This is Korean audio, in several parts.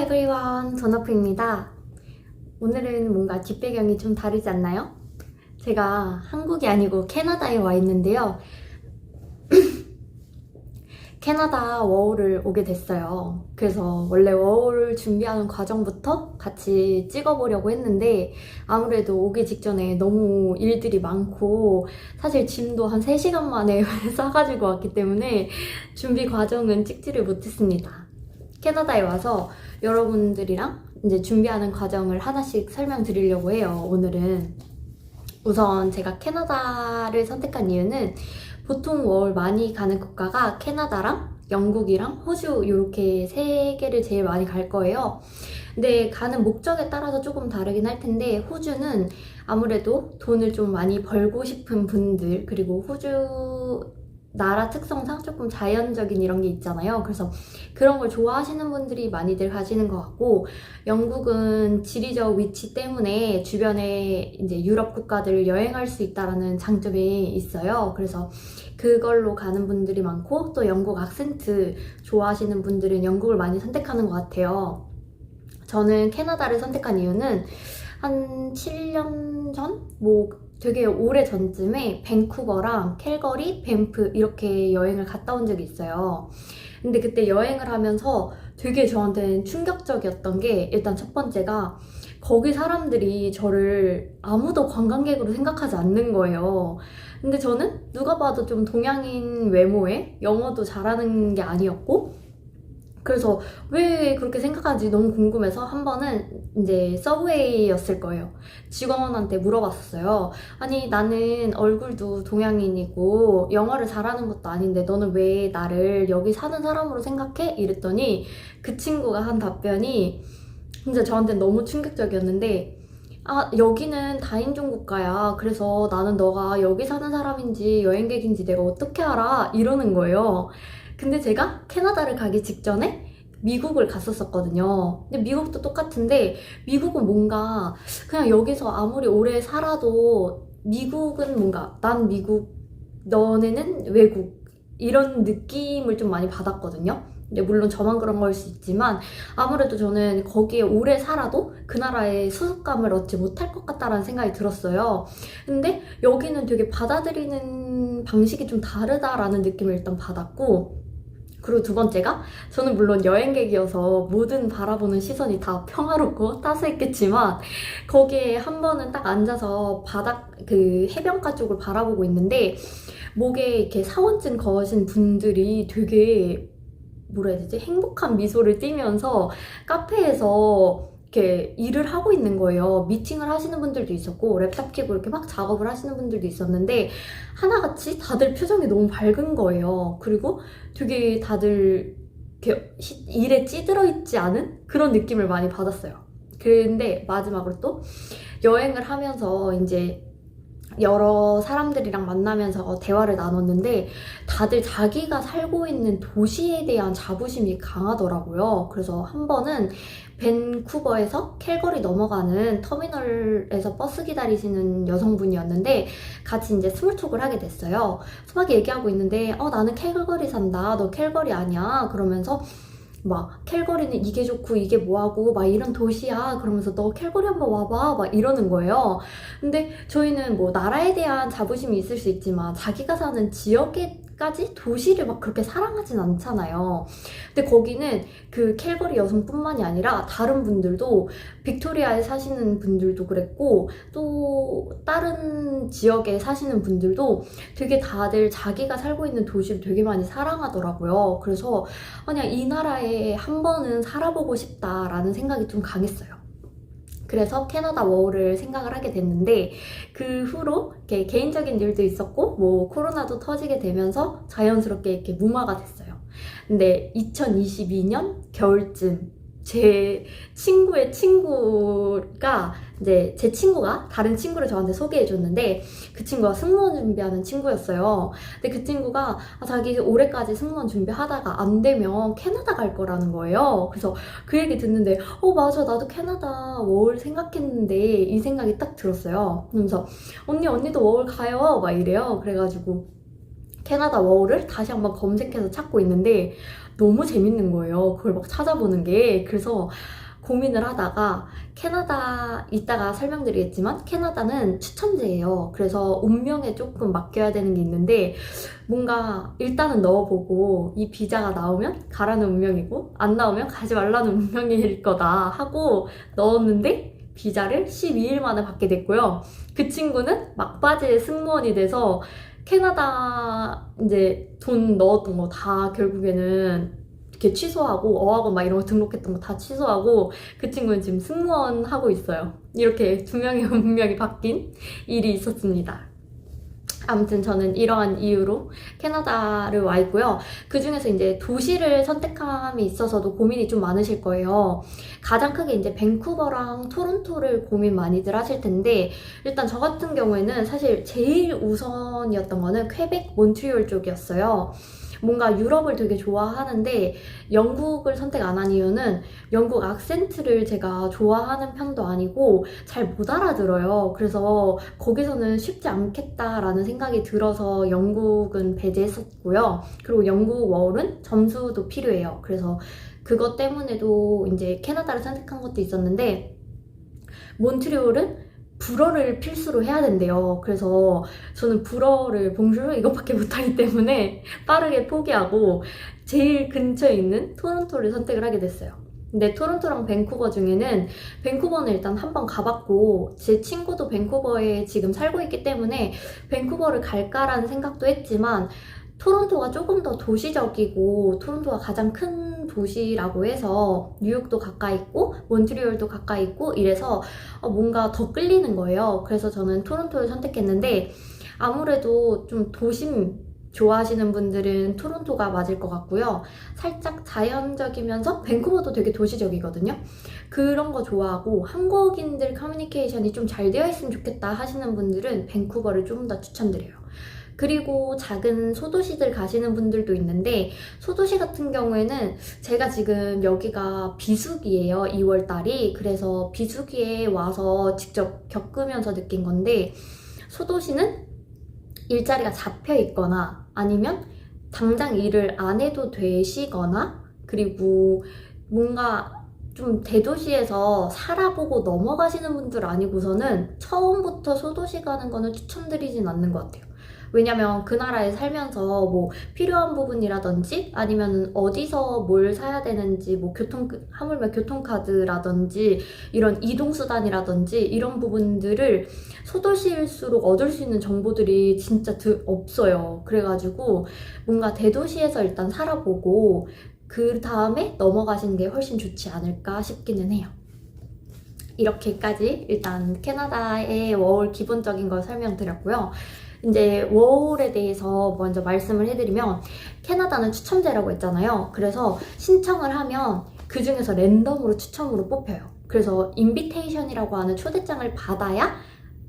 everyone, 전어프입니다. 오늘은 뭔가 뒷배경이 좀 다르지 않나요? 제가 한국이 아니고 캐나다에 와 있는데요. 캐나다 워홀을 오게 됐어요. 그래서 원래 워홀을 준비하는 과정부터 같이 찍어보려고 했는데 아무래도 오기 직전에 너무 일들이 많고 사실 짐도 한 3시간 만에 싸가지고 왔기 때문에 준비 과정은 찍지를 못했습니다. 캐나다에 와서 여러분들이랑 이제 준비하는 과정을 하나씩 설명드리려고 해요. 오늘은 우선 제가 캐나다를 선택한 이유는 보통 워홀 많이 가는 국가가 캐나다랑 영국이랑 호주 이렇게 3개를 제일 많이 갈 거예요. 근데 가는 목적에 따라서 조금 다르긴 할 텐데 호주는 아무래도 돈을 좀 많이 벌고 싶은 분들, 그리고 호주 나라 특성상 조금 자연적인 이런 게 있잖아요. 그래서 그런 걸 좋아하시는 분들이 많이들 가시는 것 같고, 영국은 지리적 위치 때문에 주변에 이제 유럽 국가들을 여행할 수 있다는 장점이 있어요. 그래서 그걸로 가는 분들이 많고, 또 영국 악센트 좋아하시는 분들은 영국을 많이 선택하는 것 같아요. 저는 캐나다를 선택한 이유는 한 7년 전? 되게 오래 전쯤에 밴쿠버랑 캘거리, 밴프 이렇게 여행을 갔다 온 적이 있어요. 근데 그때 여행을 하면서 되게 저한테는 충격적이었던 게, 일단 첫 번째가 거기 사람들이 저를 아무도 관광객으로 생각하지 않는 거예요. 근데 저는 누가 봐도 좀 동양인 외모에 영어도 잘하는 게 아니었고, 그래서 왜 그렇게 생각하는지 너무 궁금해서 한 번은 이제 서브웨이였을 거예요. 직원한테 물어봤어요. 아니, 나는 얼굴도 동양인이고 영어를 잘하는 것도 아닌데 너는 왜 나를 여기 사는 사람으로 생각해? 이랬더니 그 친구가 한 답변이 진짜 저한테 너무 충격적이었는데, 아, 여기는 다인종 국가야. 그래서 나는 너가 여기 사는 사람인지 여행객인지 내가 어떻게 알아? 이러는 거예요. 근데 제가 캐나다를 가기 직전에 미국을 갔었거든요. 근데 미국도 똑같은데, 미국은 뭔가 그냥 여기서 아무리 오래 살아도 미국은 뭔가 난 미국, 너네는 외국, 이런 느낌을 좀 많이 받았거든요. 근데 물론 저만 그런 걸 수 있지만 아무래도 저는 거기에 오래 살아도 그 나라의 소속감을 얻지 못할 것 같다라는 생각이 들었어요. 근데 여기는 되게 받아들이는 방식이 좀 다르다라는 느낌을 일단 받았고, 그리고 두 번째가, 저는 물론 여행객이어서 모든 바라보는 시선이 다 평화롭고 따스했겠지만 거기에 한 번은 딱 앉아서 그 해변가 쪽을 바라보고 있는데 목에 이렇게 사원증 거신 분들이 되게 뭐라 해야 되지? 행복한 미소를 띠면서 카페에서 이렇게 일을 하고 있는 거예요. 미팅을 하시는 분들도 있었고 랩탑 켜고 이렇게 막 작업을 하시는 분들도 있었는데 하나같이 다들 표정이 너무 밝은 거예요. 그리고 되게 다들 이렇게 일에 찌들어 있지 않은 그런 느낌을 많이 받았어요. 근데 마지막으로 또 여행을 하면서 이제 여러 사람들이랑 만나면서 대화를 나눴는데 다들 자기가 살고 있는 도시에 대한 자부심이 강하더라고요. 그래서 한 번은 밴쿠버에서 캘거리 넘어가는 터미널에서 버스 기다리시는 여성분이었는데 같이 이제 스몰톡을 하게 됐어요. 막 얘기하고 있는데 나는 캘거리 산다. 너 캘거리 아니야? 그러면서 막 캘거리는 이게 좋고 이게 뭐하고 막 이런 도시야. 그러면서 너 캘거리 한번 와봐 막 이러는 거예요. 근데 저희는 뭐 나라에 대한 자부심이 있을 수 있지만 자기가 사는 지역에까지 도시를 막 그렇게 사랑하진 않잖아요. 근데 거기는 그 캘거리 여성뿐만이 아니라 다른 분들도, 빅토리아에 사시는 분들도 그랬고 또 다른 지역에 사시는 분들도 되게 다들 자기가 살고 있는 도시를 되게 많이 사랑하더라고요. 그래서 그냥 이 나라에 한 번은 살아보고 싶다라는 생각이 좀 강했어요. 그래서 캐나다 워홀을 생각을 하게 됐는데 그 후로 이렇게 개인적인 일도 있었고 뭐 코로나도 터지게 되면서 자연스럽게 이렇게 무마가 됐어요. 근데 2022년 겨울쯤 제 친구의 친구가 이제 제 친구가 다른 친구를 저한테 소개해줬는데 그 친구가 승무원 준비하는 친구였어요. 근데 그 친구가 자기 올해까지 승무원 준비하다가 안 되면 캐나다 갈 거라는 거예요. 그래서 그 얘기 듣는데 맞아, 나도 캐나다 워홀 생각했는데 이 생각이 딱 들었어요. 그러면서 언니도 워홀 가요 막 이래요. 그래가지고 캐나다 워홀을 다시 한번 검색해서 찾고 있는데 너무 재밌는 거예요. 그걸 막 찾아보는 게. 그래서 고민을 하다가 캐나다, 이따가 설명드리겠지만 캐나다는 추첨제예요. 그래서 운명에 조금 맡겨야 되는 게 있는데 뭔가 일단은 넣어보고 이 비자가 나오면 가라는 운명이고 안 나오면 가지 말라는 운명일 거다 하고 넣었는데 비자를 12일 만에 받게 됐고요. 그 친구는 막바지에 승무원이 돼서 캐나다 이제 돈 넣었던 거 다 결국에는 이렇게 취소하고 어학원 막 이런 거 등록했던 거 다 취소하고 그 친구는 지금 승무원 하고 있어요. 이렇게 두 명의 운명이 바뀐 일이 있었습니다. 아무튼 저는 이러한 이유로 캐나다를 와 있고요. 그 중에서 이제 도시를 선택함에 있어서도 고민이 좀 많으실 거예요. 가장 크게 이제 밴쿠버랑 토론토를 고민 많이들 하실 텐데 일단 저 같은 경우에는 사실 제일 우선이었던 거는 퀘벡, 몬트리올 쪽이었어요. 뭔가 유럽을 되게 좋아하는데 영국을 선택 안 한 이유는 영국 악센트를 제가 좋아하는 편도 아니고 잘 못 알아들어요. 그래서 거기서는 쉽지 않겠다라는 생각이 들어서 영국은 배제했었고요. 그리고 영국 워홀은 점수도 필요해요. 그래서 그것 때문에도 이제 캐나다를 선택한 것도 있었는데 몬트리올은 불어를 필수로 해야 된대요. 그래서 저는 불어를 봉주르 이것밖에 못하기 때문에 빠르게 포기하고 제일 근처에 있는 토론토를 선택을 하게 됐어요. 근데 토론토랑 밴쿠버 중에는 밴쿠버는 일단 한번 가봤고 제 친구도 밴쿠버에 지금 살고 있기 때문에 밴쿠버를 갈까라는 생각도 했지만 토론토가 조금 더 도시적이고 토론토가 가장 큰 도시라고 해서 뉴욕도 가까이 있고 몬트리올도 가까이 있고 이래서 뭔가 더 끌리는 거예요. 그래서 저는 토론토를 선택했는데 아무래도 좀 도심 좋아하시는 분들은 토론토가 맞을 것 같고요. 살짝 자연적이면서 밴쿠버도 되게 도시적이거든요. 그런 거 좋아하고 한국인들 커뮤니케이션이 좀 잘 되어 있으면 좋겠다 하시는 분들은 밴쿠버를 좀 더 추천드려요. 그리고 작은 소도시들 가시는 분들도 있는데 소도시 같은 경우에는 제가 지금 여기가 비수기예요. 2월달이. 그래서 비수기에 와서 직접 겪으면서 느낀 건데 소도시는 일자리가 잡혀 있거나 아니면 당장 일을 안 해도 되시거나 그리고 뭔가 좀 대도시에서 살아보고 넘어가시는 분들 아니고서는 처음부터 소도시 가는 거는 추천드리진 않는 것 같아요. 왜냐면 그 나라에 살면서 뭐 필요한 부분이라든지 아니면 어디서 뭘 사야 되는지 뭐 하물며 교통카드라든지 이런 이동수단이라든지 이런 부분들을 소도시일수록 얻을 수 있는 정보들이 진짜 없어요. 그래가지고 뭔가 대도시에서 일단 살아보고 그 다음에 넘어가시는 게 훨씬 좋지 않을까 싶기는 해요. 이렇게까지 일단 캐나다의 워홀 기본적인 걸 설명드렸고요. 이제 워홀에 대해서 먼저 말씀을 해드리면 캐나다는 추첨제라고 했잖아요. 그래서 신청을 하면 그 중에서 랜덤으로 추첨으로 뽑혀요. 그래서 인비테이션이라고 하는 초대장을 받아야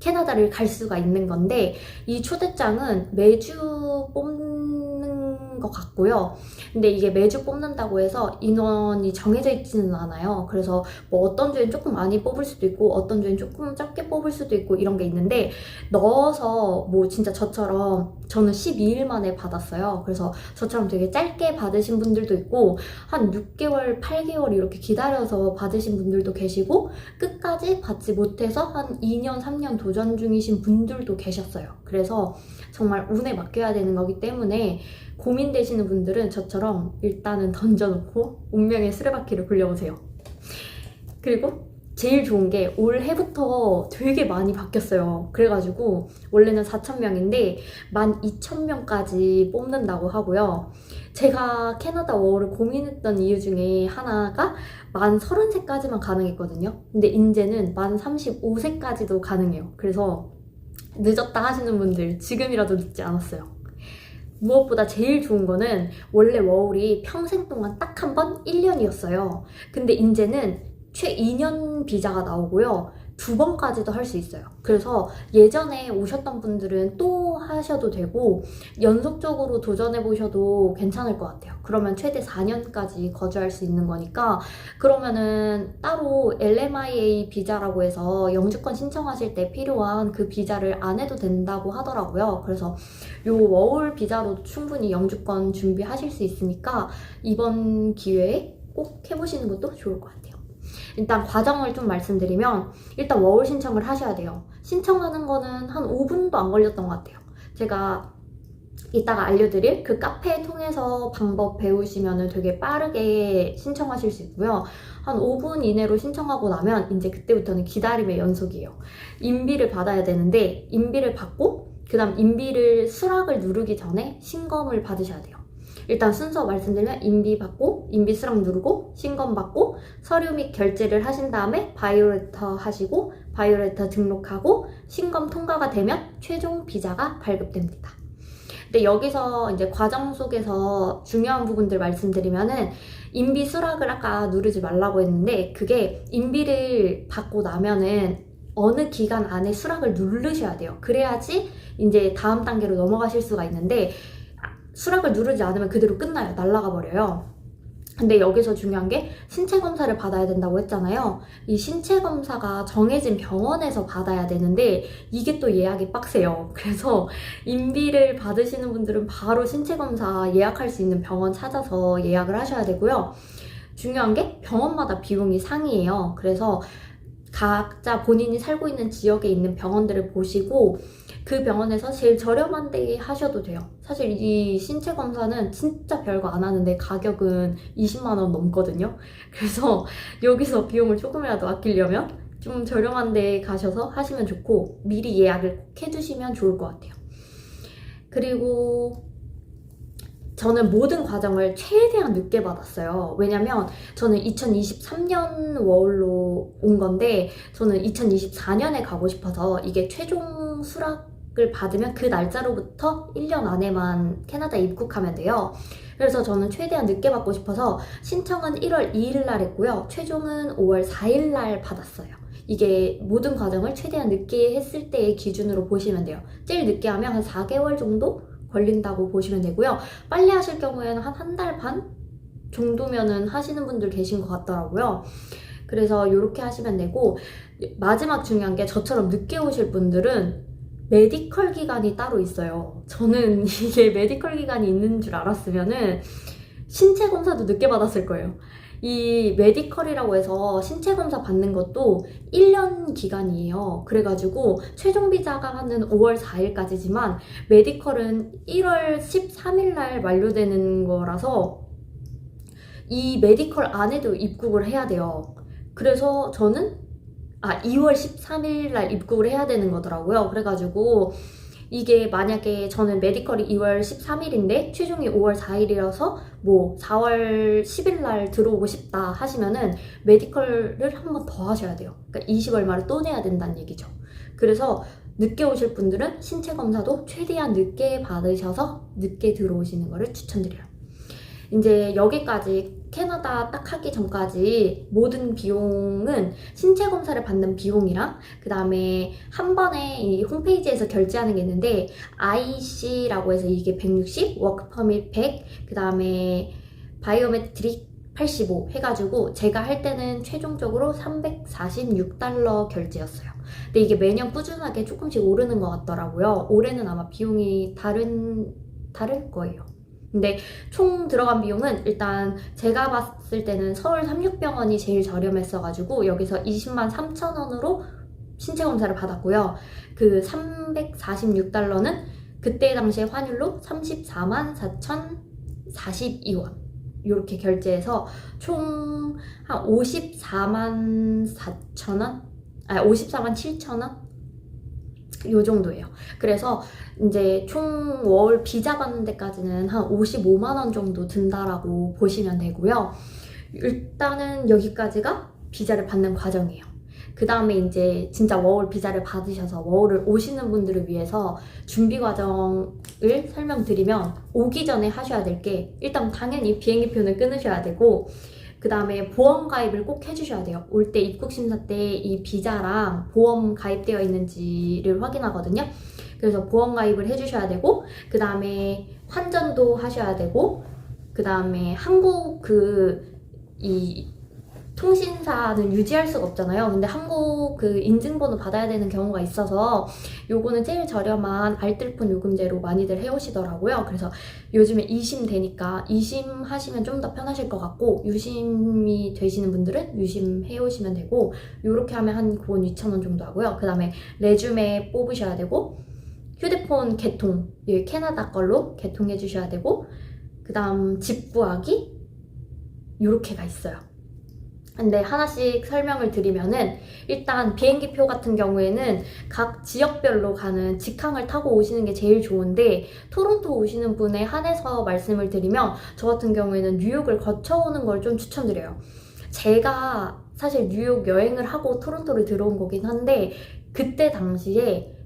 캐나다를 갈 수가 있는 건데 이 초대장은 매주 뽑는 것 같고요. 근데 이게 매주 뽑는다고 해서 인원이 정해져 있지는 않아요. 그래서 뭐 어떤 주엔 조금 많이 뽑을 수도 있고 어떤 주엔 조금 적게 뽑을 수도 있고 이런 게 있는데 넣어서 뭐 진짜 저처럼 저는 12일 만에 받았어요. 그래서 저처럼 되게 짧게 받으신 분들도 있고 한 6개월, 8개월 이렇게 기다려서 받으신 분들도 계시고 끝까지 받지 못해서 한 2년, 3년 도전 중이신 분들도 계셨어요. 그래서 정말 운에 맡겨야 되는 거기 때문에 고민되시는 분들은 저처럼 일단은 던져놓고 운명의 수레바퀴를 굴려보세요. 그리고 제일 좋은 게 올해부터 되게 많이 바뀌었어요. 그래가지고 원래는 4,000명인데 12,000명까지 뽑는다고 하고요. 제가 캐나다 워홀을 고민했던 이유 중에 하나가 만 30세까지만 가능했거든요. 근데 이제는 만 35세까지도 가능해요. 그래서 늦었다 하시는 분들 지금이라도 늦지 않았어요. 무엇보다 제일 좋은 거는 원래 워홀이 평생 동안 딱 한 번 1년이었어요. 근데 이제는 최 2년 비자가 나오고요. 2번까지도 할 수 있어요. 그래서 예전에 오셨던 분들은 또 하셔도 되고 연속적으로 도전해 보셔도 괜찮을 것 같아요. 그러면 최대 4년까지 거주할 수 있는 거니까. 그러면은 따로 LMIA 비자라고 해서 영주권 신청하실 때 필요한 그 비자를 안 해도 된다고 하더라고요. 그래서 요 워홀 비자로도 충분히 영주권 준비하실 수 있으니까 이번 기회에 꼭 해보시는 것도 좋을 것 같아요. 일단 과정을 좀 말씀드리면, 일단 워홀 신청을 하셔야 돼요. 신청하는 거는 한 5분도 안 걸렸던 것 같아요. 제가 이따가 알려드릴 그 카페 통해서 방법 배우시면 되게 빠르게 신청하실 수 있고요. 한 5분 이내로 신청하고 나면 이제 그때부터는 기다림의 연속이에요. 인비를 받아야 되는데, 인비를 받고 그 다음 인비를 수락을 누르기 전에 신검을 받으셔야 돼요. 일단 순서 말씀드리면 인비 받고 인비 수락 누르고 신검 받고 서류 및 결제를 하신 다음에 바이오레터 하시고 바이오레터 등록하고 신검 통과가 되면 최종 비자가 발급됩니다. 근데 여기서 이제 과정 속에서 중요한 부분들 말씀드리면은, 인비 수락을 아까 누르지 말라고 했는데 그게 인비를 받고 나면은 어느 기간 안에 수락을 누르셔야 돼요. 그래야지 이제 다음 단계로 넘어가실 수가 있는데, 수락을 누르지 않으면 그대로 끝나요. 날아가 버려요. 근데 여기서 중요한 게 신체 검사를 받아야 된다고 했잖아요. 이 신체 검사가 정해진 병원에서 받아야 되는데 이게 또 예약이 빡세요. 그래서 인비를 받으시는 분들은 바로 신체 검사 예약할 수 있는 병원 찾아서 예약을 하셔야 되고요. 중요한 게 병원마다 비용이 상이에요. 그래서 각자 본인이 살고 있는 지역에 있는 병원들을 보시고 그 병원에서 제일 저렴한 데 하셔도 돼요. 사실 이 신체 검사는 진짜 별거 안 하는데 가격은 20만 원 넘거든요. 그래서 여기서 비용을 조금이라도 아끼려면 좀 저렴한 데 가셔서 하시면 좋고, 미리 예약을 꼭 해두시면 좋을 것 같아요. 그리고 저는 모든 과정을 최대한 늦게 받았어요. 왜냐면 저는 2023년 워홀로 온 건데 저는 2024년에 가고 싶어서, 이게 최종 수락을 받으면 그 날짜로부터 1년 안에만 캐나다에 입국하면 돼요. 그래서 저는 최대한 늦게 받고 싶어서 신청은 1월 2일 날 했고요. 최종은 5월 4일 날 받았어요. 이게 모든 과정을 최대한 늦게 했을 때의 기준으로 보시면 돼요. 제일 늦게 하면 한 4개월 정도 걸린다고 보시면 되고요. 빨리 하실 경우에는 한 달 반 정도면은 하시는 분들 계신 것 같더라고요. 그래서 이렇게 하시면 되고, 마지막 중요한 게 저처럼 늦게 오실 분들은 메디컬 기간이 따로 있어요. 저는 이게 메디컬 기간이 있는 줄 알았으면은 신체 검사도 늦게 받았을 거예요. 이 메디컬이라고 해서 신체 검사 받는 것도 1년 기간이에요. 그래가지고 최종 비자가는 5월 4일까지지만 메디컬은 1월 13일 날 만료되는 거라서 이 메디컬 안에도 입국을 해야 돼요. 그래서 저는 2월 13일 날 입국을 해야 되는 거더라고요. 그래가지고 이게 만약에 저는 메디컬이 2월 13일인데 최종이 5월 4일이라서 뭐 4월 10일 날 들어오고 싶다 하시면은 메디컬을 한 번 더 하셔야 돼요. 그러니까 20 얼마를 또 내야 된다는 얘기죠. 그래서 늦게 오실 분들은 신체 검사도 최대한 늦게 받으셔서 늦게 들어오시는 거를 추천드려요. 이제 여기까지 캐나다 딱 하기 전까지 모든 비용은 신체 검사를 받는 비용이랑 그 다음에 한 번에 이 홈페이지에서 결제하는 게 있는데 IC라고 해서 이게 160, 워크퍼밋 100, 그 다음에 바이오메트릭 85 해가지고 제가 할 때는 최종적으로 346달러 결제였어요. 근데 이게 매년 꾸준하게 조금씩 오르는 것 같더라고요. 올해는 아마 비용이 다를 거예요. 근데 총 들어간 비용은 일단 제가 봤을 때는 서울 삼육병원이 제일 저렴했어가지고 여기서 20만 3천 원으로 신체 검사를 받았고요. 그 346달러는 그때 당시에 환율로 34만 4,042원 이렇게 결제해서 총 한 54만 4천 원? 54만 7천 원? 요 정도예요. 그래서 이제 총 월 비자 받는 데까지는 한 55만 원 정도 든다라고 보시면 되고요. 일단은 여기까지가 비자를 받는 과정이에요. 그 다음에 이제 진짜 워홀 비자를 받으셔서 워홀을 오시는 분들을 위해서 준비 과정을 설명드리면, 오기 전에 하셔야 될 게 일단 당연히 비행기표는 끊으셔야 되고, 그 다음에 보험 가입을 꼭 해주셔야 돼요. 올 때 입국 심사 때 이 비자랑 보험 가입되어 있는지를 확인하거든요. 그래서 보험 가입을 해주셔야 되고, 그 다음에 환전도 하셔야 되고, 그 다음에 한국 이 통신사는 유지할 수가 없잖아요. 근데 한국 인증번호 받아야 되는 경우가 있어서 요거는 제일 저렴한 알뜰폰 요금제로 많이들 해오시더라고요. 그래서 요즘에 2심 되니까 2심 하시면 좀 더 편하실 것 같고, 유심이 되시는 분들은 유심 해오시면 되고, 요렇게 하면 한 9원 2,000원 정도 하고요. 그 다음에 레주메 뽑으셔야 되고, 휴대폰 개통, 캐나다 걸로 개통해 주셔야 되고, 그 다음 집 구하기, 요렇게가 있어요. 근데 하나씩 설명을 드리면은, 일단 비행기표 같은 경우에는 각 지역별로 가는 직항을 타고 오시는 게 제일 좋은데, 토론토 오시는 분에 한해서 말씀을 드리면 저 같은 경우에는 뉴욕을 거쳐오는 걸 좀 추천드려요. 제가 사실 뉴욕 여행을 하고 토론토를 들어온 거긴 한데, 그때 당시에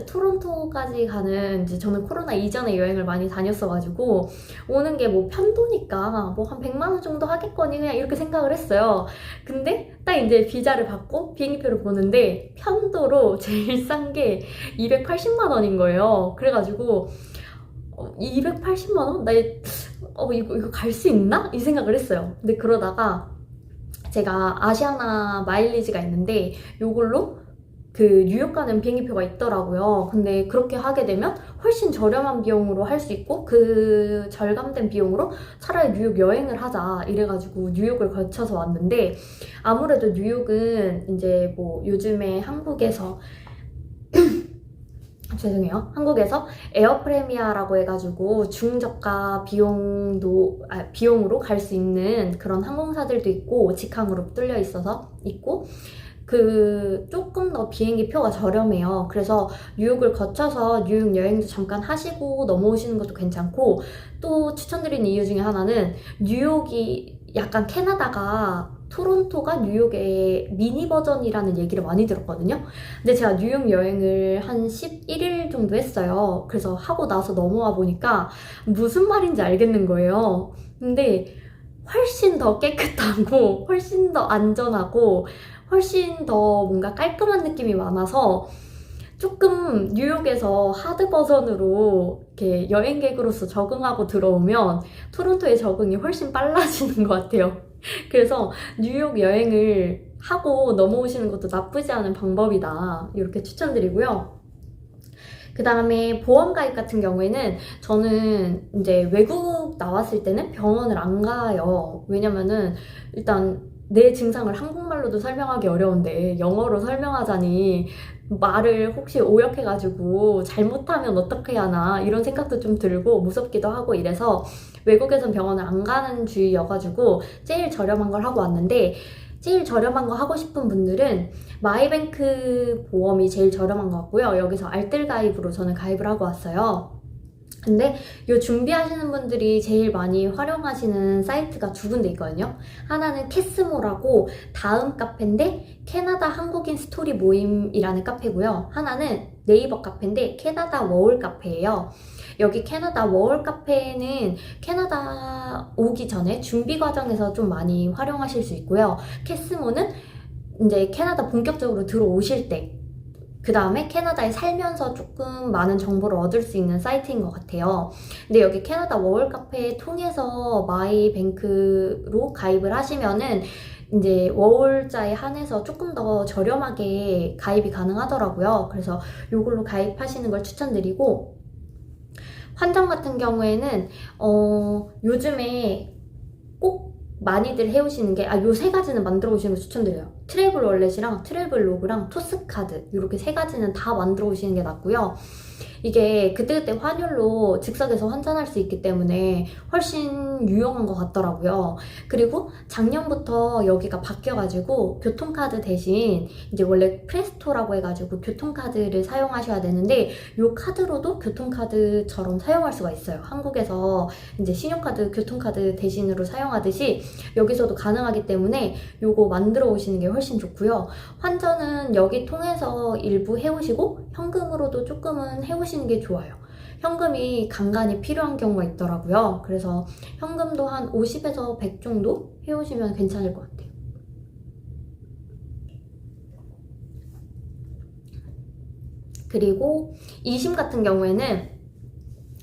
토론토까지 가는, 이제 저는 코로나 이전에 여행을 많이 다녔어가지고 오는 게 뭐 편도니까 뭐 한 100만 원 정도 하겠거니 그냥 이렇게 생각을 했어요. 근데 딱 이제 비자를 받고 비행기표를 보는데 편도로 제일 싼 게 280만 원인 거예요. 그래가지고 280만 원? 이거 갈 수 있나? 이 생각을 했어요. 근데 그러다가 제가 아시아나 마일리지가 있는데 요걸로 뉴욕 가는 비행기표가 있더라고요. 근데 그렇게 하게 되면 훨씬 저렴한 비용으로 할 수 있고, 그 절감된 비용으로 차라리 뉴욕 여행을 하자 이래가지고 뉴욕을 거쳐서 왔는데, 아무래도 뉴욕은 이제 뭐 요즘에 한국에서 죄송해요. 한국에서 에어프레미아라고 해가지고 중저가 비용으로 갈 수 있는 그런 항공사들도 있고, 직항으로 뚫려 있어서 있고, 조금 더 비행기 표가 저렴해요. 그래서 뉴욕을 거쳐서 뉴욕 여행도 잠깐 하시고 넘어오시는 것도 괜찮고, 또 추천드리는 이유 중에 하나는 뉴욕이 약간 캐나다가 토론토가 뉴욕의 미니 버전이라는 얘기를 많이 들었거든요. 근데 제가 뉴욕 여행을 한 11일 정도 했어요. 그래서 하고 나서 넘어와 보니까 무슨 말인지 알겠는 거예요. 근데 훨씬 더 깨끗하고 훨씬 더 안전하고 훨씬 더 뭔가 깔끔한 느낌이 많아서, 조금 뉴욕에서 하드 버전으로 이렇게 여행객으로서 적응하고 들어오면 토론토의 적응이 훨씬 빨라지는 것 같아요. 그래서 뉴욕 여행을 하고 넘어오시는 것도 나쁘지 않은 방법이다, 이렇게 추천드리고요. 그 다음에 보험 가입 같은 경우에는 저는 이제 외국 나왔을 때는 병원을 안 가요. 왜냐면은 일단 내 증상을 한국말로도 설명하기 어려운데 영어로 설명하자니 말을 혹시 오역해가지고 잘못하면 어떻게 하나 이런 생각도 좀 들고 무섭기도 하고, 이래서 외국에선 병원을 안 가는 주의여가지고 제일 저렴한 걸 하고 왔는데, 제일 저렴한 거 하고 싶은 분들은 마이뱅크 보험이 제일 저렴한 것 같고요. 여기서 알뜰 가입으로 저는 가입을 하고 왔어요. 근데 이 준비하시는 분들이 제일 많이 활용하시는 사이트가 두 군데 있거든요. 하나는 캐스모라고 다음 카페인데 캐나다 한국인 스토리 모임이라는 카페고요. 하나는 네이버 카페인데 캐나다 워홀 카페예요. 여기 캐나다 워홀 카페는 캐나다 오기 전에 준비 과정에서 좀 많이 활용하실 수 있고요. 캐스모는 이제 캐나다 본격적으로 들어오실 때, 그 다음에 캐나다에 살면서 조금 많은 정보를 얻을 수 있는 사이트인 것 같아요. 근데 여기 캐나다 워홀 카페 통해서 마이뱅크로 가입을 하시면은 이제 워홀자에 한해서 조금 더 저렴하게 가입이 가능하더라고요. 그래서 이걸로 가입하시는 걸 추천드리고, 환전 같은 경우에는 요즘에 꼭 많이들 해오시는 게, 요 세 가지는 만들어 오시는 거 추천드려요. 트래블 월렛이랑 트래블 로그랑 토스카드, 이렇게 세 가지는 다 만들어 오시는 게 낫고요. 이게 그때그때 환율로 즉석에서 환전할 수 있기 때문에 훨씬 유용한 것 같더라고요. 그리고 작년부터 여기가 바뀌어가지고 교통카드 대신 이제 원래 프레스토라고 해가지고 교통카드를 사용하셔야 되는데, 이 카드로도 교통카드처럼 사용할 수가 있어요. 한국에서 이제 신용카드, 교통카드 대신으로 사용하듯이 여기서도 가능하기 때문에 요거 만들어 오시는 게 훨씬 좋고요. 환전은 여기 통해서 일부 해오시고 현금으로도 조금은 해오시는 게 좋아요. 현금이 간간히 필요한 경우가 있더라고요. 그래서 현금도 한 50에서 100 정도 해오시면 괜찮을 것 같아요. 그리고 이심 같은 경우에는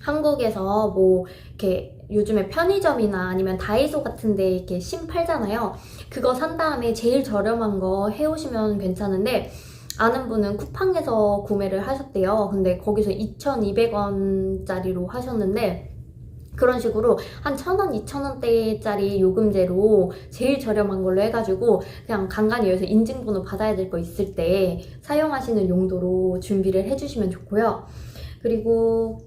한국에서 뭐 이렇게 요즘에 편의점이나 아니면 다이소 같은 데 이렇게 심 팔잖아요. 그거 산 다음에 제일 저렴한 거 해오시면 괜찮은데, 아는 분은 쿠팡에서 구매를 하셨대요. 근데 거기서 2,200원짜리로 하셨는데, 그런 식으로 한 1,000원, 2,000원대짜리 요금제로 제일 저렴한 걸로 해가지고 그냥 간간히 여기서 인증번호 받아야 될 거 있을 때 사용하시는 용도로 준비를 해주시면 좋고요. 그리고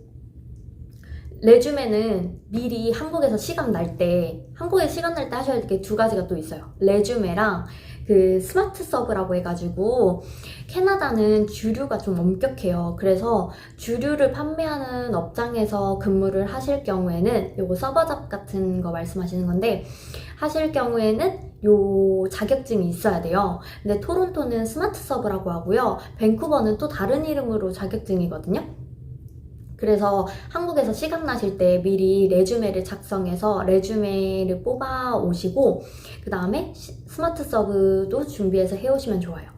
레주메는 미리 한국에서 시간 날 때 하셔야 될 게 두 가지가 또 있어요. 레주메랑 그 스마트 서브라고 해가지고, 캐나다는 주류가 좀 엄격해요. 그래서 주류를 판매하는 업장에서 근무를 하실 경우에는, 요거 서버잡 같은 거 말씀하시는 건데, 하실 경우에는 요 자격증이 있어야 돼요. 근데 토론토는 스마트 서브라고 하고요. 밴쿠버는 또 다른 이름으로 자격증이거든요. 그래서 한국에서 시간 나실 때 미리 레주메를 작성해서 레주메를 뽑아 오시고, 그 다음에 스마트 서브도 준비해서 해오시면 좋아요.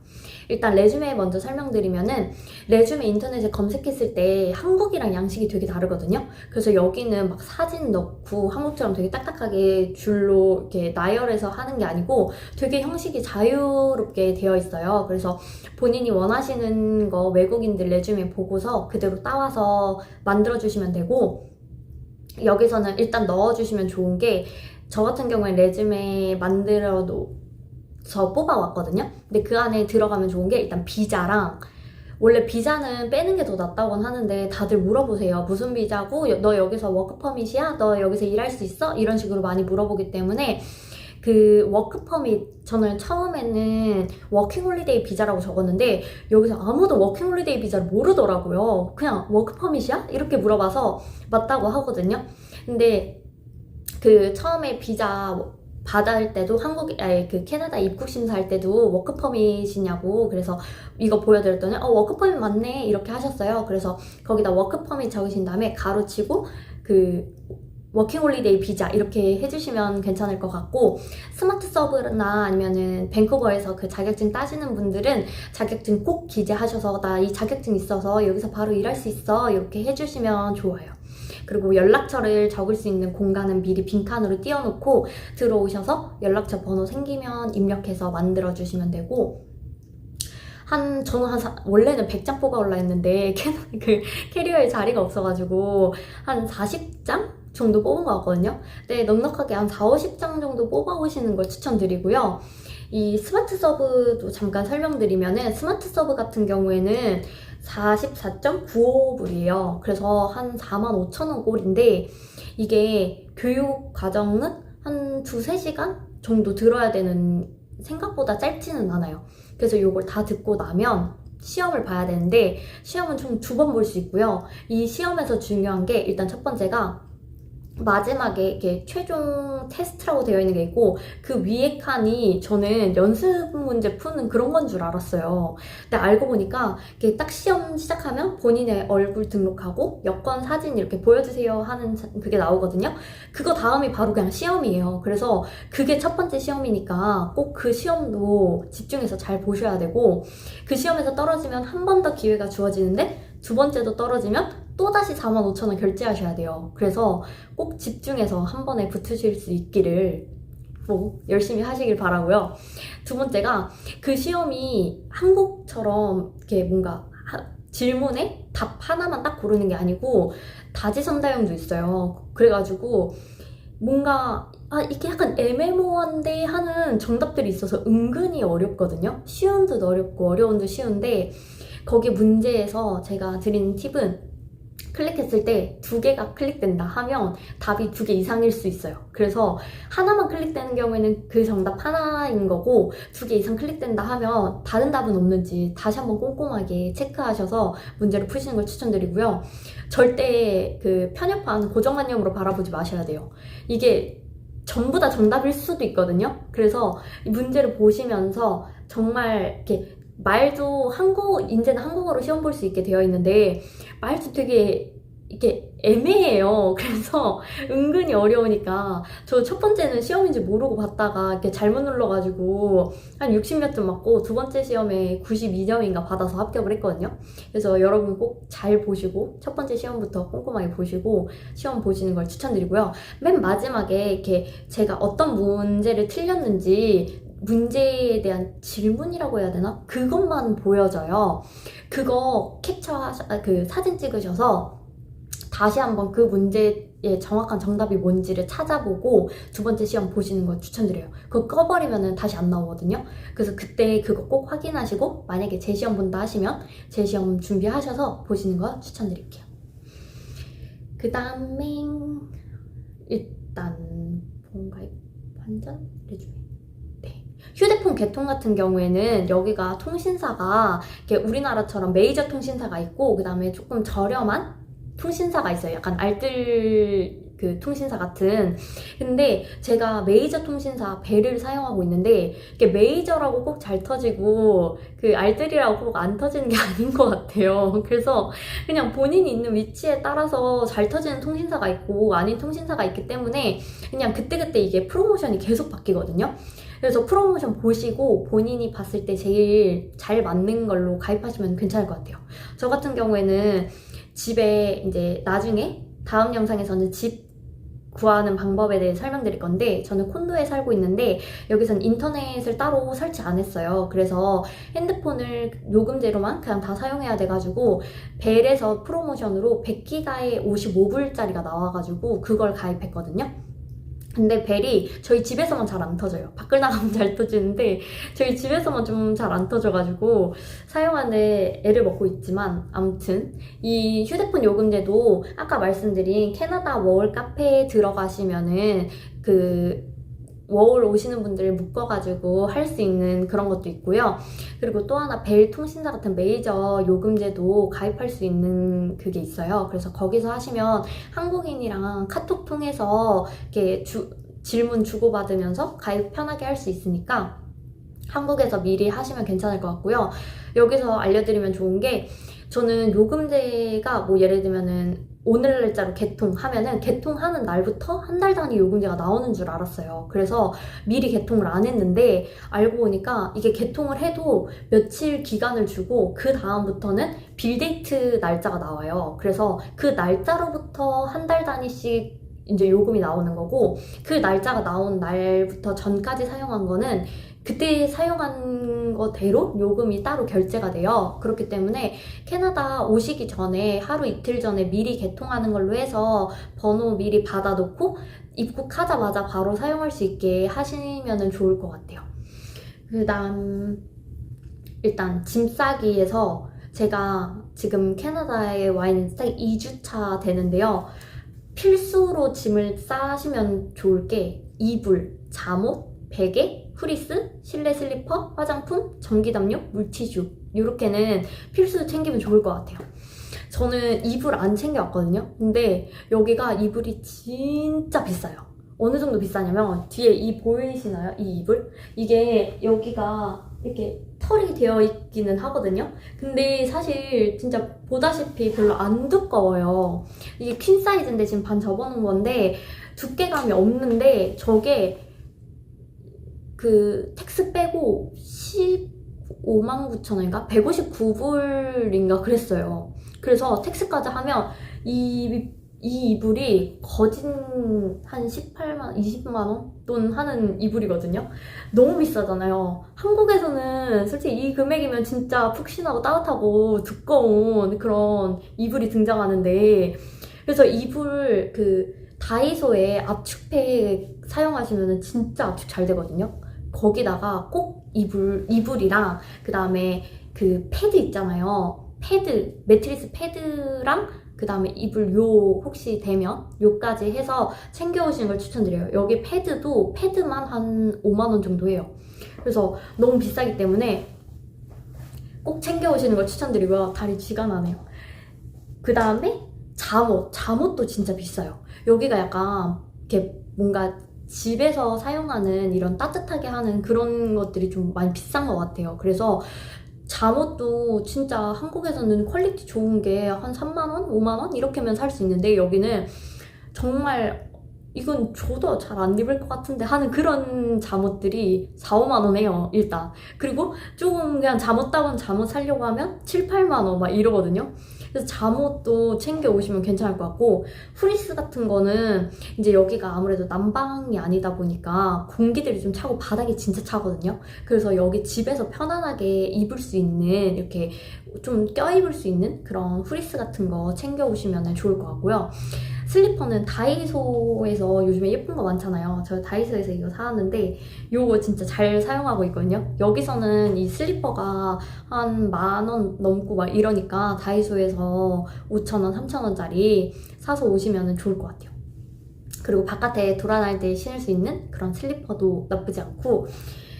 일단 레주메 먼저 설명드리면은, 레주메 인터넷에 검색했을 때 한국이랑 양식이 되게 다르거든요. 그래서 여기는 막 사진 넣고 한국처럼 되게 딱딱하게 줄로 이렇게 나열해서 하는 게 아니고 되게 형식이 자유롭게 되어 있어요. 그래서 본인이 원하시는 거 외국인들 레주메 보고서 그대로 따와서 만들어주시면 되고, 여기서는 일단 넣어주시면 좋은 게, 저 같은 경우에 레주메 만들어도 뽑아왔거든요. 근데 그 안에 들어가면 좋은 게 일단 비자랑, 원래 비자는 빼는 게 더 낫다고는 하는데 다들 물어보세요. 무슨 비자고? 너 여기서 워크퍼밋이야? 너 여기서 일할 수 있어? 이런 식으로 많이 물어보기 때문에, 그 워크퍼밋, 저는 처음에는 워킹홀리데이 비자라고 적었는데 여기서 아무도 워킹홀리데이 비자를 모르더라고요. 그냥 워크퍼밋이야? 이렇게 물어봐서 맞다고 하거든요. 근데 그 처음에 비자 받을 때도 그 캐나다 입국 심사할 때도 워크퍼밋이냐고, 그래서 이거 보여드렸더니 워크퍼밋 맞네 이렇게 하셨어요. 그래서 거기다 워크퍼밋 적으신 다음에 가로치고 그 워킹홀리데이 비자 이렇게 해주시면 괜찮을 것 같고, 스마트 서브나 아니면은 밴쿠버에서 그 자격증 따시는 분들은 자격증 꼭 기재하셔서 나 이 자격증 있어서 여기서 바로 일할 수 있어 이렇게 해주시면 좋아요. 그리고 연락처를 적을 수 있는 공간은 미리 빈칸으로 띄워놓고 들어오셔서 연락처 번호 생기면 입력해서 만들어주시면 되고, 저는 원래는 100장 뽑아올라 했는데 그 캐리어에 자리가 없어가지고 한 40장 정도 뽑은 것 같거든요. 근데 넉넉하게 한 4, 50장 정도 뽑아오시는 걸 추천드리고요. 이 스마트 서브도 잠깐 설명드리면은, 스마트 서브 같은 경우에는 44.95불이에요. 그래서 한 45,000원 꼴인데, 이게 교육 과정은 한 2-3시간 정도 들어야 되는, 생각보다 짧지는 않아요. 그래서 이걸 다 듣고 나면 시험을 봐야 되는데, 시험은 총 2번 볼 수 있고요. 이 시험에서 중요한 게, 일단 첫 번째가 마지막에 이렇게 최종 테스트라고 되어 있는 게 있고, 그 위에 칸이 저는 연습 문제 푸는 그런 건 줄 알았어요. 근데 알고 보니까 이렇게 딱 시험 시작하면 본인의 얼굴 등록하고 여권 사진 이렇게 보여주세요 하는 그게 나오거든요. 그거 다음이 바로 그냥 시험이에요. 그래서 그게 첫 번째 시험이니까 꼭 그 시험도 집중해서 잘 보셔야 되고, 그 시험에서 떨어지면 한 번 더 기회가 주어지는데, 두 번째도 떨어지면 또다시 45,000원 결제하셔야 돼요. 그래서 꼭 집중해서 한 번에 붙으실 수 있기를 열심히 하시길 바라고요. 두 번째가, 그 시험이 한국처럼 이렇게 뭔가 질문에 답 하나만 딱 고르는 게 아니고 다지선다형도 있어요. 그래가지고 뭔가 이게 약간 애매모호한데 하는 정답들이 있어서 은근히 어렵거든요. 쉬운 듯 어렵고 어려운 듯 쉬운데, 거기 문제에서 제가 드리는 팁은, 클릭했을 때 2개가 클릭된다 하면 답이 2개 이상일 수 있어요. 그래서 하나만 클릭되는 경우에는 그 정답 하나인 거고, 2개 이상 클릭된다 하면 다른 답은 없는지 다시 한번 꼼꼼하게 체크하셔서 문제를 푸시는 걸 추천드리고요. 절대 그 편협한 고정관념으로 바라보지 마셔야 돼요. 이게 전부 다 정답일 수도 있거든요. 그래서 이 문제를 보시면서 정말 이렇게 말도 이제는 한국어로 시험 볼 수 있게 되어 있는데, 말도 되게 이게 애매해요. 그래서 은근히 어려우니까 저 첫 번째는 시험인지 모르고 봤다가 이렇게 잘못 눌러가지고 한 60몇 점 맞고 두 번째 시험에 92점인가 받아서 합격을 했거든요. 그래서 여러분 꼭 잘 보시고 첫 번째 시험부터 꼼꼼하게 보시고 시험 보시는 걸 추천드리고요. 맨 마지막에 이렇게 제가 어떤 문제를 틀렸는지 문제에 대한 질문이라고 해야 되나? 그것만 보여져요. 그거 그 사진 찍으셔서 다시 한번 그 문제의 정확한 정답이 뭔지를 찾아보고 두 번째 시험 보시는 거 추천드려요. 그거 꺼버리면 다시 안 나오거든요. 그래서 그때 그거 꼭 확인하시고 만약에 재시험 본다 하시면 재시험 준비하셔서 보시는 거 추천드릴게요. 그 다음에 일단 뭔가 완전 레주메. 네. 휴대폰 개통 같은 경우에는 여기가 통신사가 이렇게 우리나라처럼 메이저 통신사가 있고 그 다음에 조금 저렴한 통신사가 있어요. 약간 알뜰 그 통신사 같은. 근데 제가 메이저 통신사 벨을 사용하고 있는데 이게 메이저라고 꼭 잘 터지고 그 알뜰이라고 꼭 안 터지는 게 아닌 것 같아요. 그래서 그냥 본인이 있는 위치에 따라서 잘 터지는 통신사가 있고 아닌 통신사가 있기 때문에 그냥 그때그때 이게 프로모션이 계속 바뀌거든요. 그래서 프로모션 보시고 본인이 봤을 때 제일 잘 맞는 걸로 가입하시면 괜찮을 것 같아요. 저 같은 경우에는 집에 이제 나중에 다음 영상에서는 집 구하는 방법에 대해 설명드릴 건데 저는 콘도에 살고 있는데 여기선 인터넷을 따로 설치 안 했어요. 그래서 핸드폰을 요금제로만 그냥 다 사용해야 돼가지고 벨에서 프로모션으로 100기가에 55불짜리가 나와가지고 그걸 가입했거든요. 근데 벨이 저희 집에서만 잘 안 터져요. 밖을 나가면 잘 터지는데 저희 집에서만 좀 잘 안 터져가지고 사용하는데 애를 먹고 있지만 아무튼 이 휴대폰 요금제도 아까 말씀드린 캐나다 워홀 카페에 들어가시면은 그 워홀 오시는 분들 묶어가지고 할 수 있는 그런 것도 있고요. 그리고 또 하나 벨 통신사 같은 메이저 요금제도 가입할 수 있는 그게 있어요. 그래서 거기서 하시면 한국인이랑 카톡 통해서 이렇게 질문 주고받으면서 가입 편하게 할 수 있으니까 한국에서 미리 하시면 괜찮을 것 같고요. 여기서 알려드리면 좋은 게 저는 요금제가 뭐 예를 들면은 오늘 날짜로 개통하면은 개통하는 날부터 한 달 단위 요금제가 나오는 줄 알았어요. 그래서 미리 개통을 안 했는데 알고 보니까 이게 개통을 해도 며칠 기간을 주고 그 다음부터는 빌데이트 날짜가 나와요. 그래서 그 날짜로부터 한 달 단위씩 이제 요금이 나오는 거고 그 날짜가 나온 날부터 전까지 사용한 거는 그때 사용한 거대로 요금이 따로 결제가 돼요. 그렇기 때문에 캐나다 오시기 전에 하루 이틀 전에 미리 개통하는 걸로 해서 번호 미리 받아놓고 입국하자마자 바로 사용할 수 있게 하시면 좋을 것 같아요. 그 다음 일단 짐 싸기에서 제가 지금 캐나다에 와 있는 지 딱 2주차 되는데요. 필수로 짐을 싸시면 좋을 게 이불, 잠옷, 베개, 프리스, 실내 슬리퍼, 화장품, 전기담요, 물티슈 이렇게는 필수 챙기면 좋을 것 같아요. 저는 이불 안 챙겨왔거든요. 근데 여기가 이불이 진짜 비싸요. 어느 정도 비싸냐면 뒤에 이 보이시나요? 이 이불? 이게 여기가 이렇게 털이 되어 있기는 하거든요. 근데 사실 진짜 보다시피 별로 안 두꺼워요. 이게 퀸 사이즈인데 지금 반 접어놓은 건데 두께감이 없는데 저게 그 텍스 빼고 15만 9천 원인가? 159불인가 그랬어요. 그래서 텍스까지 하면 이 이불이 거진 한 18만, 20만 원 돈 하는 이불이거든요. 너무 비싸잖아요. 한국에서는 솔직히 이 금액이면 진짜 푹신하고 따뜻하고 두꺼운 그런 이불이 등장하는데 그래서 이불 그 다이소에 압축팩 사용하시면 진짜 압축 잘 되거든요. 거기다가 꼭 이불이랑 그 다음에 그 패드 있잖아요. 패드, 매트리스 패드랑 그 다음에 이불 요 혹시 되면 요까지 해서 챙겨오시는 걸 추천드려요. 여기 패드만 한 5만 원 정도 해요. 그래서 너무 비싸기 때문에 꼭 챙겨오시는 걸 추천드리고요. 다리 쥐가 나네요. 그 다음에 잠옷도 진짜 비싸요. 여기가 약간 이렇게 뭔가 집에서 사용하는 이런 따뜻하게 하는 그런 것들이 좀 많이 비싼 것 같아요. 그래서 잠옷도 진짜 한국에서는 퀄리티 좋은 게 한 3만원? 5만원? 이렇게면 살 수 있는데 여기는 정말 이건 줘도 잘 안 입을 것 같은데 하는 그런 잠옷들이 4, 5만 원 해요, 일단. 그리고 조금 그냥 잠옷다운 잠옷 사려고 하면 7, 8만 원 막 이러거든요. 그래서 잠옷도 챙겨 오시면 괜찮을 것 같고, 후리스 같은 거는 이제 여기가 아무래도 난방이 아니다 보니까 공기들이 좀 차고 바닥이 진짜 차거든요. 그래서 여기 집에서 편안하게 입을 수 있는, 이렇게 좀 껴입을 수 있는 그런 후리스 같은 거 챙겨 오시면 좋을 것 같고요. 슬리퍼는 다이소에서 요즘에 예쁜 거 많잖아요. 저 다이소에서 이거 사왔는데 이거 진짜 잘 사용하고 있거든요. 여기서는 이 슬리퍼가 한 10,000원 넘고 막 이러니까 다이소에서 5,000원, 3,000원짜리 사서 오시면 좋을 것 같아요. 그리고 바깥에 돌아다닐 때 신을 수 있는 그런 슬리퍼도 나쁘지 않고,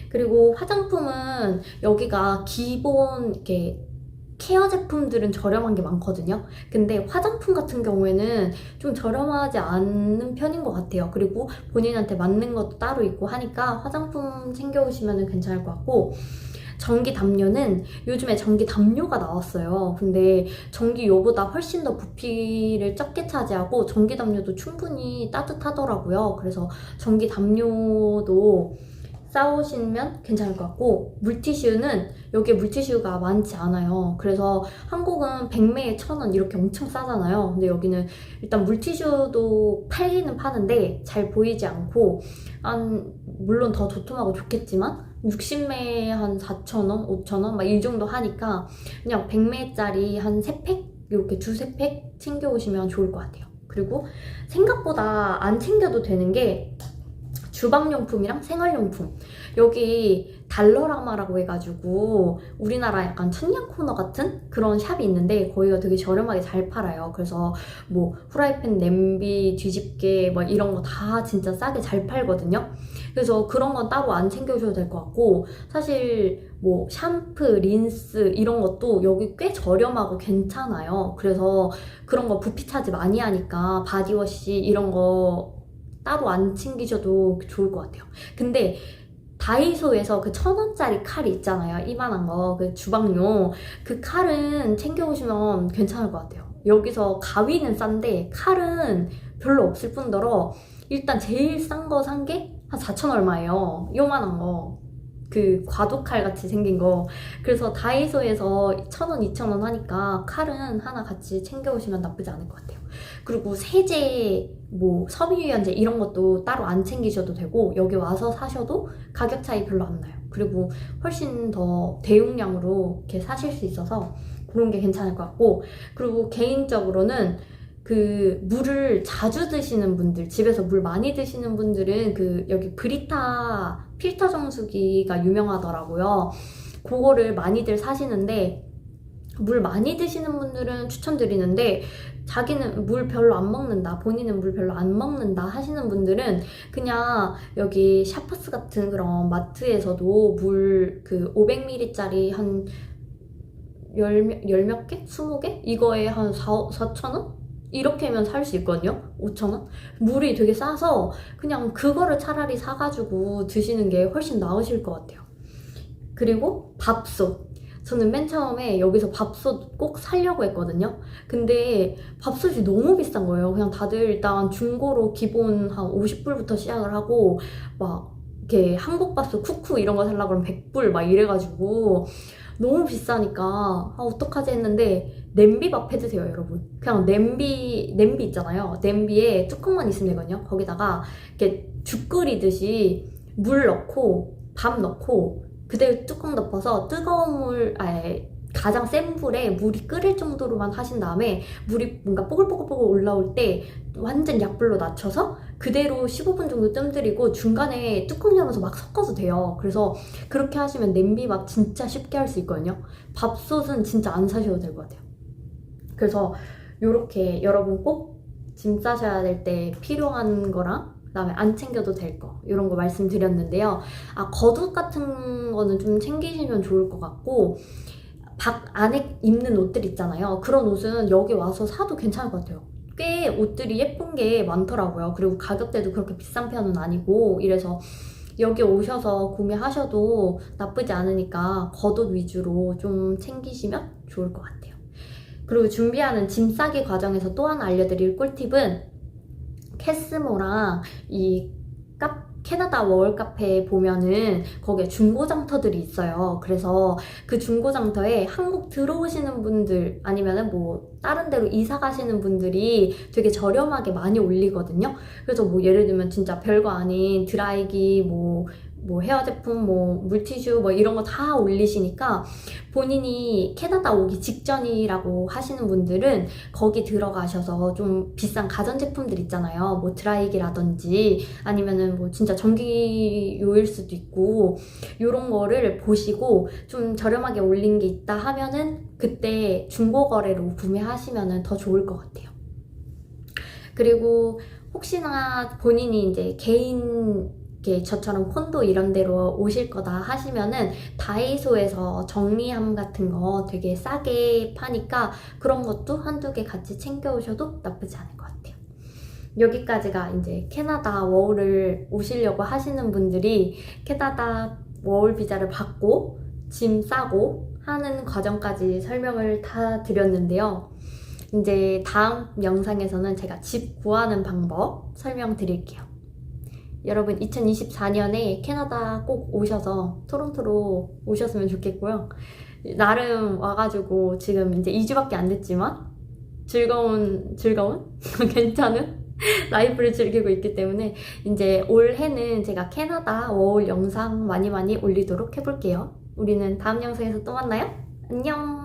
그리고 화장품은 여기가 기본 이렇게 케어 제품들은 저렴한 게 많거든요. 근데 화장품 같은 경우에는 좀 저렴하지 않은 편인 것 같아요. 그리고 본인한테 맞는 것도 따로 있고 하니까 화장품 챙겨오시면 괜찮을 것 같고, 전기 담요는 요즘에 전기 담요가 나왔어요. 근데 전기요보다 훨씬 더 부피를 적게 차지하고 전기 담요도 충분히 따뜻하더라고요. 그래서 전기 담요도 싸우시면 괜찮을 것 같고, 물티슈는 여기에 물티슈가 많지 않아요. 그래서 한국은 100매에 1,000원 이렇게 엄청 싸잖아요. 근데 여기는 일단 물티슈도 팔기는 파는데 잘 보이지 않고, 물론 더 도톰하고 좋겠지만 60매에 한 4,000원, 5,000원 막 이 정도 하니까 그냥 100매짜리 한 3팩? 이렇게 두세 팩 챙겨오시면 좋을 것 같아요. 그리고 생각보다 안 챙겨도 되는 게 주방용품이랑 생활용품. 여기 달러라마라고 해가지고 우리나라 약간 천냥 코너 같은 그런 샵이 있는데 거기가 되게 저렴하게 잘 팔아요. 그래서 뭐 후라이팬, 냄비, 뒤집개 뭐 이런 거 다 진짜 싸게 잘 팔거든요. 그래서 그런 건 따로 안 챙겨줘도 될 것 같고, 사실 뭐 샴푸, 린스 이런 것도 여기 꽤 저렴하고 괜찮아요. 그래서 그런 거 부피 차지 많이 하니까 바디워시 이런 거 따로 안 챙기셔도 좋을 것 같아요. 근데 다이소에서 그 1,000원짜리 칼이 있잖아요. 이만한 거, 그 주방용. 그 칼은 챙겨오시면 괜찮을 것 같아요. 여기서 가위는 싼데 칼은 별로 없을 뿐더러 일단 제일 싼 거 산 게 한 4,000 얼마예요. 요만한 거. 그 과도칼 같이 생긴 거. 그래서 다이소에서 1,000원, 2,000원 하니까 칼은 하나 같이 챙겨오시면 나쁘지 않을 것 같아요. 그리고 세제, 뭐 섬유유연제 이런 것도 따로 안 챙기셔도 되고 여기 와서 사셔도 가격 차이 별로 안 나요. 그리고 훨씬 더 대용량으로 이렇게 사실 수 있어서 그런 게 괜찮을 것 같고, 그리고 개인적으로는 그 물을 자주 드시는 분들, 집에서 물 많이 드시는 분들은 그 여기 브리타 필터 정수기가 유명하더라고요. 그거를 많이들 사시는데, 물 많이 드시는 분들은 추천드리는데 자기는 물 별로 안 먹는다, 본인은 물 별로 안 먹는다 하시는 분들은 그냥 여기 샤퍼스 같은 그런 마트에서도 물 그 500ml짜리 한 열 몇 개? 20개? 이거에 한 4,000원? 이렇게면 살 수 있거든요? 5,000원? 물이 되게 싸서 그냥 그거를 차라리 사가지고 드시는 게 훨씬 나으실 것 같아요. 그리고 밥솥. 저는 맨 처음에 여기서 밥솥 꼭 사려고 했거든요. 근데 밥솥이 너무 비싼 거예요. 그냥 다들 일단 중고로 기본 한 50불부터 시작을 하고 막 이렇게 한국 밥솥 쿠쿠 이런 거 살려고 그러면 100불 막 이래가지고 너무 비싸니까 어떡하지 했는데 냄비밥 해드세요, 여러분. 그냥 냄비 있잖아요. 냄비에 뚜껑만 있으면 되거든요. 거기다가 이렇게 죽 끓이듯이 물 넣고 밥 넣고 그대로 뚜껑 덮어서 뜨거운 물, 가장 센 불에 물이 끓을 정도로만 하신 다음에 물이 뭔가 뽀글뽀글뽀글 올라올 때 완전 약불로 낮춰서 그대로 15분 정도 뜸들이고 중간에 뚜껑 열어서 막 섞어도 돼요. 그래서 그렇게 하시면 냄비밥 진짜 쉽게 할 수 있거든요. 밥솥은 진짜 안 사셔도 될 것 같아요. 그래서 이렇게 여러분 꼭 짐 싸셔야 될 때 필요한 거랑 그다음에 안 챙겨도 될 거, 이런 거 말씀드렸는데요. 겉옷 같은 거는 좀 챙기시면 좋을 것 같고, 밖 안에 입는 옷들 있잖아요. 그런 옷은 여기 와서 사도 괜찮을 것 같아요. 꽤 옷들이 예쁜 게 많더라고요. 그리고 가격대도 그렇게 비싼 편은 아니고 이래서 여기 오셔서 구매하셔도 나쁘지 않으니까 겉옷 위주로 좀 챙기시면 좋을 것 같아요. 그리고 준비하는 짐 싸기 과정에서 또 하나 알려드릴 꿀팁은 캐스모랑 이 캐나다 워홀 카페에 보면은 거기에 중고장터들이 있어요. 그래서 그 중고장터에 한국 들어오시는 분들 아니면은 뭐 다른 데로 이사 가시는 분들이 되게 저렴하게 많이 올리거든요. 그래서 뭐 예를 들면 진짜 별거 아닌 드라이기, 뭐 헤어 제품, 뭐 물티슈 뭐 이런 거 다 올리시니까 본인이 캐나다 오기 직전이라고 하시는 분들은 거기 들어가셔서 좀 비싼 가전제품들 있잖아요. 뭐 드라이기라든지 아니면은 뭐 진짜 전기요일 수도 있고 이런 거를 보시고 좀 저렴하게 올린 게 있다 하면은 그때 중고거래로 구매하시면은 더 좋을 것 같아요. 그리고 혹시나 본인이 이제 개인 저처럼 콘도 이런 데로 오실 거다 하시면은 다이소에서 정리함 같은 거 되게 싸게 파니까 그런 것도 한두 개 같이 챙겨 오셔도 나쁘지 않을 것 같아요. 여기까지가 이제 캐나다 워홀을 오시려고 하시는 분들이 캐나다 워홀 비자를 받고 짐 싸고 하는 과정까지 설명을 다 드렸는데요. 이제 다음 영상에서는 제가 집 구하는 방법 설명드릴게요. 여러분 2024년에 캐나다 꼭 오셔서 토론토로 오셨으면 좋겠고요. 나름 와가지고 지금 이제 2주밖에 안 됐지만 즐거운 괜찮은 라이프를 즐기고 있기 때문에 이제 올해는 제가 캐나다 워홀 영상 많이 올리도록 해볼게요. 우리는 다음 영상에서 또 만나요. 안녕.